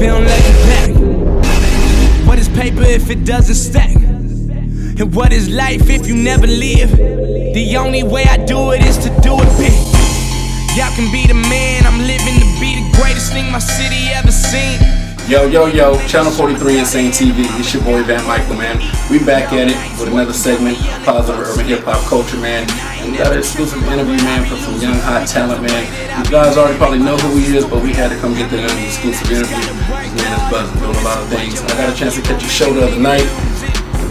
it don't let you back? What is paper if it doesn't stack? And what is life if you never live? The only way I do it is to do it big. Y'all can be the man, I'm living to be the greatest thing my city ever seen. Yo, Channel 43 Insane TV. It's your boy Van Michael, man. We back at it with another segment, positive urban hip hop culture, man. And we got an exclusive interview, man, from some young hot talent, man. You guys already probably know who he is, but we had to come get the exclusive interview. His man is buzzing, doing a lot of things. I got a chance to catch a show the other night.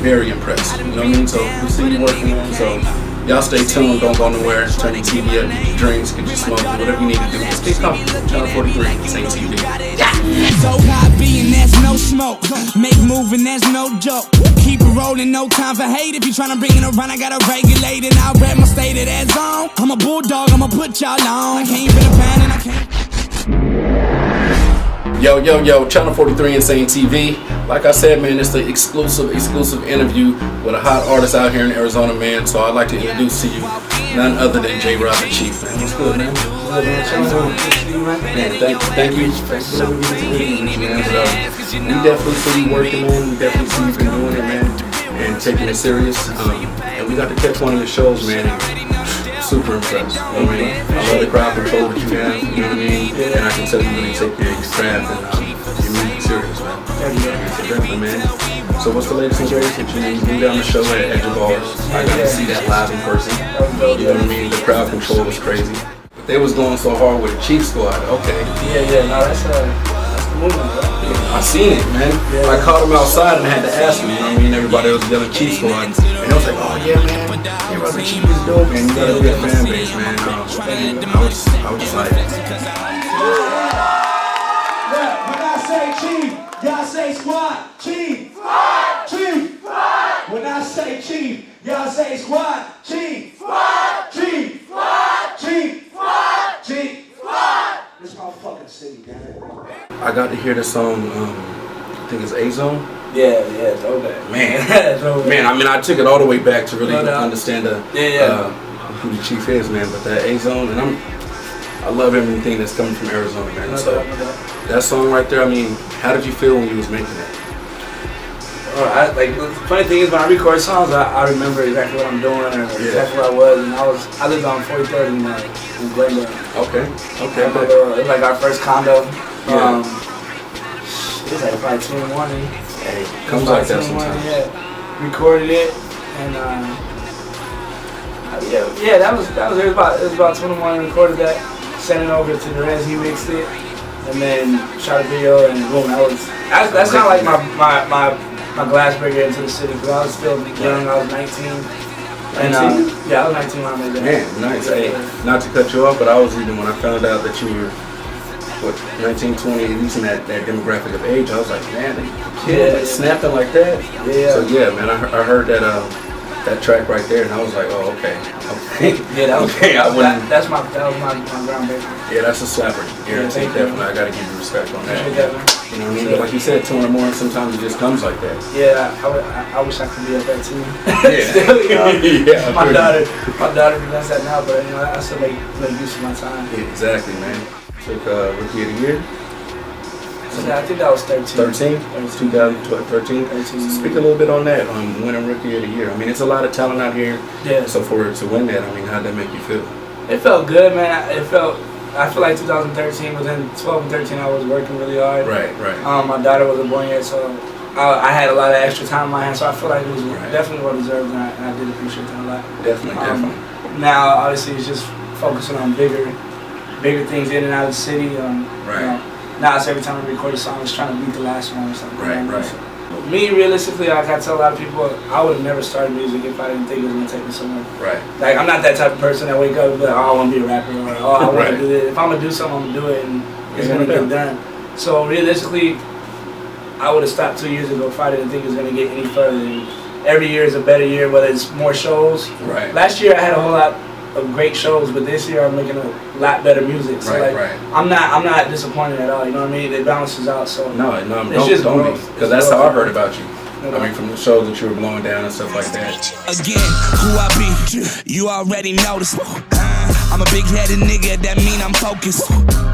Very impressed. You know what I mean? So we see you working on. So y'all stay tuned. Don't go nowhere. Turn your TV up, get your drinks, get your smoke, whatever you need to do. Just keep coming. Channel 43, Insane TV. So high being there's no smoke. Make moving, there's no joke. Keep it rolling, no time for hate. If you tryna bring it around, I gotta regulate it. I'll rap my state of that zone. I'm a bulldog, I'ma put y'all on. I can't fit a pan and I can't. Yo, Channel 43 Insane TV. Like I said, man, it's the exclusive interview with a hot artist out here in Arizona, man. So I'd like to introduce to you none other than J.Rob The Chief, man. What's good, man? Man, thank you. So, we definitely see you working, man. We definitely see you been doing it, man, and taking it serious. And we got to catch one of your shows, man. Super impressed. You know what I mean? I love the crowd control that you have, you know what I mean? And I can tell you really take care of your craft and your music serious, man. Definitely, man. So what's the latest and greatest that you do down the show at your bars? I got to see that live in person. You know what I mean? The crowd control was crazy. But they was going so hard with the Chief Squad. Okay. No, that's the movement, bro. I seen it, man. I caught him outside and had to ask him, you know what I mean? Everybody was yelling Chief Squad. And I was like, oh yeah, man. J.Rob The Chief is dope, man. You got a good fan base, man. I was just like, when I say Chief, y'all say squad. Chief, squad, Chief, squad. When I say Chief, y'all say squad. Chief, squad, Chief, squad, Chief, squad, Chief, squad. This motherfucking city, damn it. I got to hear the song, I think it's A-Zone. Yeah, throwback. Man, I mean, I took it all the way back to really understand who the Chief is, man. But that A-Zone, and I love everything that's coming from Arizona, man. So that song right there, I mean, how did you feel when you was making that? The funny thing is, when I record songs, I remember exactly what I'm doing or exactly where I was, and I lived on 43rd in Glendale. Okay. It was like our first condo. It was like probably 2 in the morning. Hey, comes like that sometimes. Yeah, recorded it, and that was it. It was about 2 in the morning. Recorded that, sent it over to the res. He mixed it, and then shot a video, and boom. That's kind of like my glass breaker into the city, because I was still young. I was 19. And I was 19 when I made that. Man, nice. Hey, not to cut you off, but I was even when I found out that you were 19, 20, at least in that demographic of age, I was like, man, kid snapping like that. Yeah. So yeah, man, I heard that track right there, and I was like, oh, okay. That was that was my groundbreaker. Yeah, that's a slapper. Guaranteed, definitely. I gotta give you respect on that. You know what I mean? But like you said, 2 in the morning, sometimes it just comes like that. Yeah, I wish I could be up there too. Yeah. My daughter does that now, but I still make use of my time. Yeah, exactly, man. Took Rookie of the Year. I think that was 13. 13? 2013? So speak a little bit on that, winning Rookie of the Year. I mean, it's a lot of talent out here. Yeah. So to win that, I mean, how'd that make you feel? It felt good, man. I feel like 2013, within 12 and 13, I was working really hard. Right. My daughter wasn't born yet, so I had a lot of extra time on my hands, so I feel like it was definitely well deserved, and I did appreciate that a lot. Definitely. Now, obviously, it's just focusing on bigger things in and out of the city. Now it's every time I record a song, it's trying to beat the last one or something. Right. So, me, realistically, like I tell a lot of people, I would have never started music if I didn't think it was going to take me somewhere. Right. Like, I'm not that type of person that wake up and be like, oh, I want to be a rapper, or oh, I want to do this. If I'm going to do something, I'm going to do it, and it's going to get done. So, realistically, I would have stopped 2 years ago if I didn't think it was going to get any further. And every year is a better year, whether it's more shows. Right. Last year, I had a whole lot of great shows, but this year I'm making a lot better music. So I'm not disappointed at all. You know what I mean? It balances out. So no, it's just don't growth. Because that's how I heard about you. I mean, from the shows that you were blowing down and stuff like that. Again, who I be, you already noticed. I'm a big-headed nigga, that mean I'm focused.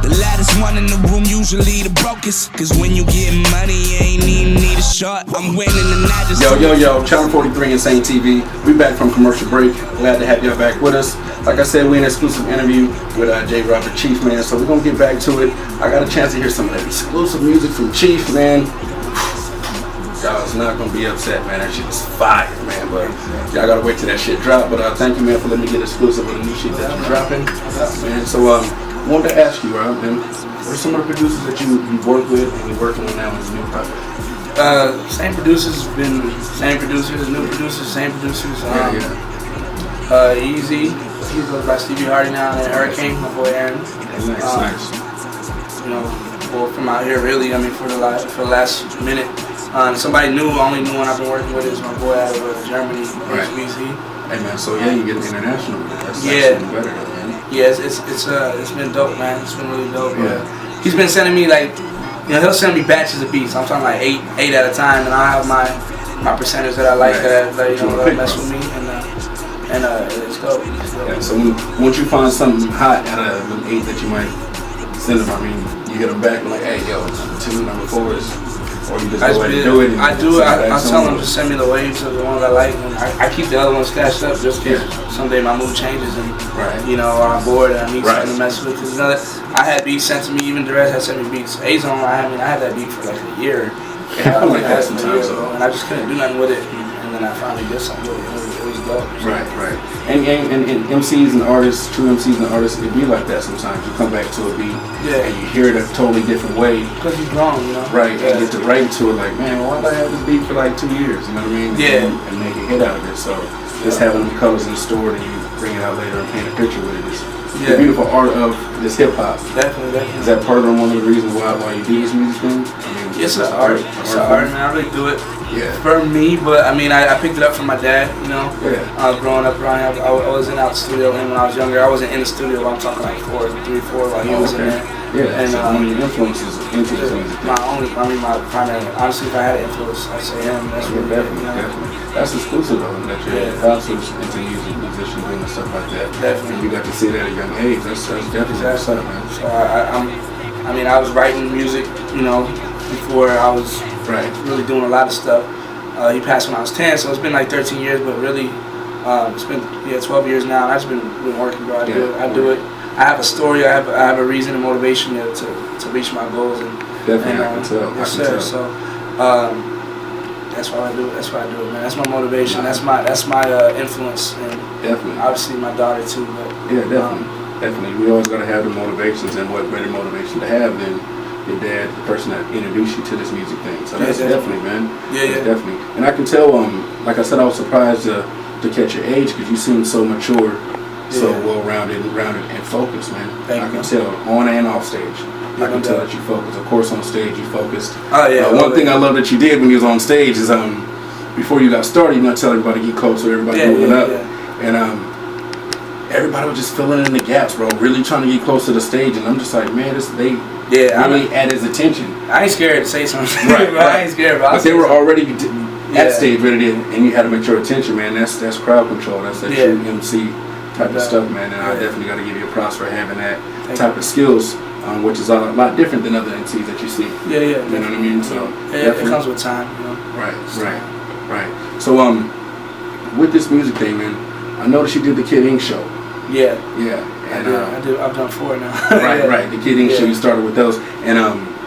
The loudest one in the room, usually the brokest. Cause when you get money, you ain't even need a shot. I'm winning and I just. Yo, Channel 43 Insane TV. We back from commercial break. Glad to have y'all back with us. Like I said, we in an exclusive interview with J.Rob The Chief, man. So we're gonna get back to it. I got a chance to hear some of that exclusive music from Chief, man. Y'all's not gonna be upset, man. That shit is fire, man. But y'all gotta wait till that shit drop. But thank you, man, for letting me get exclusive with the new shit that you're dropping, man. So wanted to ask you, Rob, man, what are some of the producers that you work with and you're working on now in this new project? Same producers, new producers, same producers. Easy, he goes by Stevie Hardy now, and Hurricane, my boy Aaron. Nice. You know, both from out here, really. I mean, for the last minute. Somebody new, only new one I've been working with is my boy out of Germany, Right. HBZ. Hey, man, so yeah, you get international with it. That's Yeah. even better, man. Yeah, it's been dope, man. It's been really dope. Yeah. He's been sending me he'll send me batches of beats. I'm talking like eight at a time, and I have my percentage that I like Right. that mess with me, and it's dope. Yeah, so once you find something hot out of them 8 that you might send them, I mean, you get them back and like, hey, yo, number 2, number 4 is, or you just go ahead and do it. I tell them to send me the waves of the ones I like, and I keep the other ones stashed up just in case someday my mood changes and or I'm bored and I need something to mess with. Cause I had beats sent to me, even Derez had sent me beats. A-Zone, I had that beat for like a year. It happened like that sometimes, and I just couldn't do nothing with it. And then I finally did something with it. It was dope. Right. And MCs and artists, true MCs and artists, it be like that sometimes. You come back to a beat and you hear it a totally different way. Because he's grown, you know? Right, and get to write to it like, man, why did I have this beat for like 2 years? You know what I mean? Yeah. And make a hit out of it. So just having them colors in the store and you bring it out later and paint a picture with it is the beautiful art of this hip hop. Definitely. Is that part of one of the reasons why you do this music thing? I mean, it's an art. It's an art, man. I really do it. Yeah. For me, but I mean, I picked it up from my dad, you know. Yeah. Growing up around here, I wasn't out the studio when I was younger. I wasn't in the studio. I'm talking like 4 while he was in there. Yeah. And so one of your influences music. my primary. Honestly, if I had an influence, I'd say him. That's what Definitely. That's exclusive though. That your pops was into music, musician, doing and stuff like that. Definitely. And you got to see that at a young age. That's definitely what's up, man. So I was writing music, you know, before I was really doing a lot of stuff. He passed when I was 10, so it's been like 13 years, but really, it's been 12 years now. And I've just been working, bro. I do it. I have a story. I have a reason and motivation to reach my goals. And definitely, I can tell. Yes, sir. So that's why I do it. That's why I do it, man. That's my motivation. That's my influence, and definitely, obviously my daughter too. But definitely. We always gotta have the motivations, and what better motivation to have than your dad, the person that introduced you to this music thing. So that's definitely, man. Yeah, definitely. And I can tell. Like I said, I was surprised to catch your age because you seem so mature, so well-rounded and focused, man. I can tell on and off stage. I can tell that you focused. Of course, on stage you focused. Oh yeah. One thing I love that you did when you was on stage is before you got started, you know, tell everybody to get closer, everybody moving up, and everybody was just filling in the gaps, bro. Really trying to get close to the stage, and I'm just like, man, they really had his attention. I ain't scared to say something. Right. I ain't scared, but they were already at stage ready to, and you had to make your attention, man. That's crowd control. That's that true MC type of stuff, man. And I definitely got to give you a props for having that type of skills. Which is a lot different than other MCs that you see. Yeah. You know what I mean? So it comes with time, you know. Right. So with this music thing, man, I noticed you did the Kid Ink show. Yeah. And I do. I've done 4 now. Right. The Kid Ink show. You started with those, and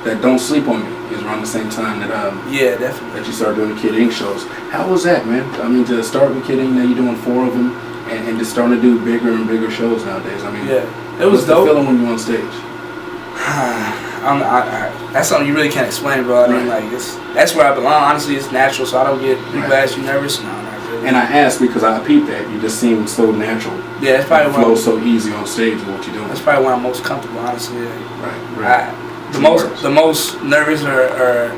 that Don't Sleep on Me is around the same time that definitely. that you started doing the Kid Ink shows. How was that, man? I mean, to start with Kid Ink, now you're doing 4 of them, and just starting to do bigger and bigger shows nowadays. I mean, it was dope. What's the feeling when you're on stage? That's something you really can't explain, bro. I mean, like, that's where I belong. Honestly, it's natural, so I don't get people ask you nervous. No, not really. And I asked because I peeped that you just seem so natural. Yeah, that's probably why. Flow so easy on stage with what you're doing. That's probably why I'm most comfortable, honestly. Right. The most nervous or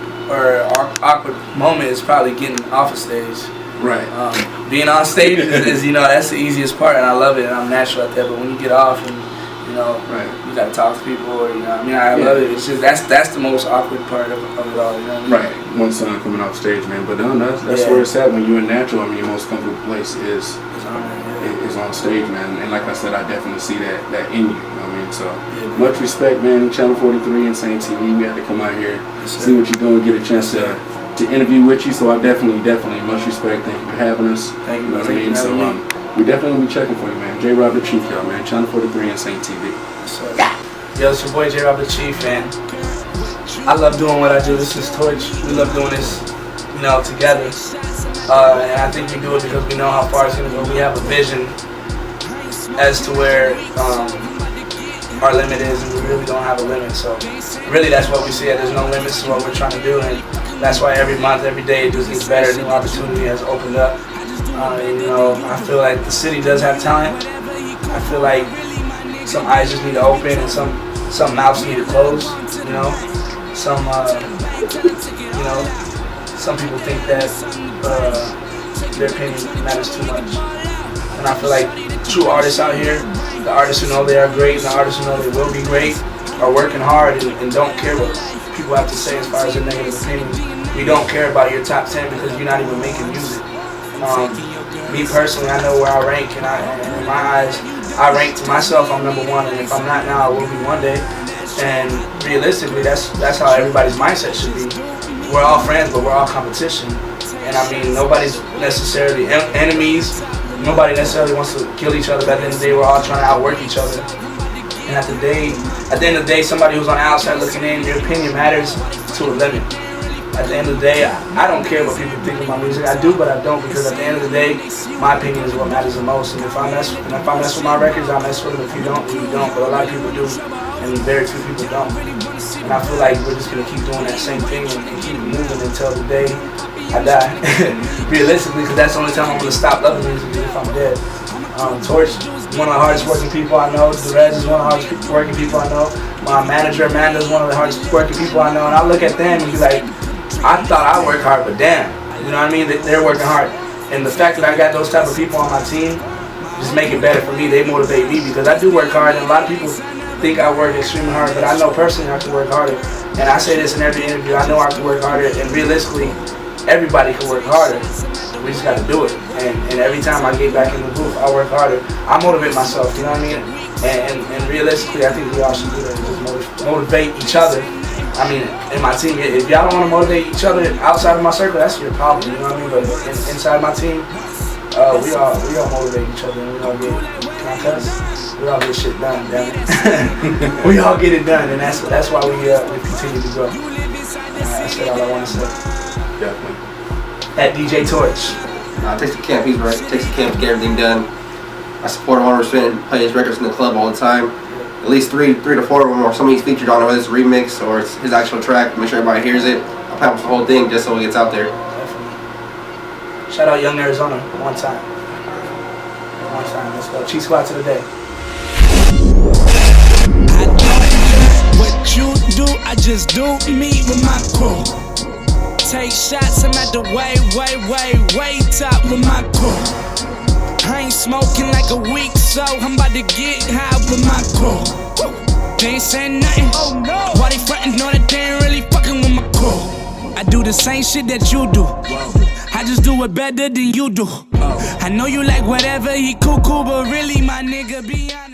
awkward moment is probably getting off a stage. Right. Being on stage is that's the easiest part, and I love it, and I'm natural at that. But when you get off and You know, Right. you gotta talk to people, or, you know, I mean, I love it. It's just that's the most awkward part of it all. You know what I mean? Right. One son coming off stage, man. But no, that's where it's at when you're in natural. I mean, your most comfortable place is on stage, man. And like I said, I definitely see that in you. You know what I mean? So much respect, man. Channel 43 and Saint TV. We had to come out here, see what you're doing, get a chance to interview with you. So I definitely much respect. Thank you for having us. Thank you. You know what I mean? So we definitely gonna be checking for you, man. J.Rob The Chief, y'all, man. Channel 43 and Saint TV. Yo, it's your boy J.Rob The Chief, man. I love doing what I do. This is Torch. We love doing this, you know, together. And I think we do it because we know how far it's gonna go. We have a vision as to where our limit is, and we really don't have a limit. So really, that's what we see. There's no limits to what we're trying to do, and that's why every month, every day, it just gets better. New opportunity has opened up. And, you know, I feel like the city does have talent. I feel like some eyes just need to open and some mouths need to close. You know, some people think that their opinion matters too much. And I feel like true artists out here, the artists who know they are great, and the artists who know they will be great, are working hard and don't care what people have to say as far as their negative opinions. We don't care about your top 10 because you're not even making music. Me personally, I know where I rank, and in my eyes, I rank to myself, I'm number one, and if I'm not now, I will be one day. And realistically, that's how everybody's mindset should be. We're all friends, but we're all competition. And I mean, nobody's necessarily enemies. Nobody necessarily wants to kill each other, but at the end of the day, we're all trying to outwork each other. And at the end of the day, somebody who's on the outside looking in, your opinion matters to a limit. At the end of the day, I don't care what people think of my music. I do, but I don't, because at the end of the day, my opinion is what matters the most. And if I mess with my records, I mess with them. If you don't, you don't. But a lot of people do, and very few people don't. And I feel like we're just gonna keep doing that same thing and keep moving until the day I die. Realistically, because that's the only time I'm gonna stop loving music is if I'm dead. Torch, one of the hardest working people I know. Derez is one of the hardest working people I know. My manager Amanda is one of the hardest working people I know. And I look at them and be like, I thought I worked hard, but damn, you know what I mean? They're working hard. And the fact that I got those type of people on my team just make it better for me. They motivate me because I do work hard, and a lot of people think I work extremely hard, but I know personally I can work harder. And I say this in every interview, I know I can work harder, and realistically, everybody can work harder. We just got to do it. And every time I get back in the booth, I work harder. I motivate myself, you know what I mean? And realistically, I think we all should do that, just motivate each other. I mean, in my team, if y'all don't want to motivate each other outside of my circle, that's your problem, you know what I mean? But inside my team, we all motivate each other, and we all get, can I cuss? We all get shit done, damn it. We all get it done, and that's why we continue to grow. That's all I want to say. Definitely. At DJ Torch. It takes the camp, he's right. It takes the camp to get everything done. I support him 100% and play his records in the club all the time. At least three to four of them, or some he's featured on, whether it's a remix or it's his actual track. Make sure everybody hears it. I'll pop the whole thing just so it gets out there. Definitely. Shout out Young Arizona one time. One time. Let's go. Cheat Squad to the day. I don't what you do, I just do me with my crew. Take shots, I'm at the way top with my crew. I ain't smoking like a week, so I'm about to get high with my crew. They ain't saying nothing. Oh no. Why they frontin'? Know that they ain't really fucking with my crew. I do the same shit that you do. I just do it better than you do. I know you like whatever, he cool, but really my nigga be honest.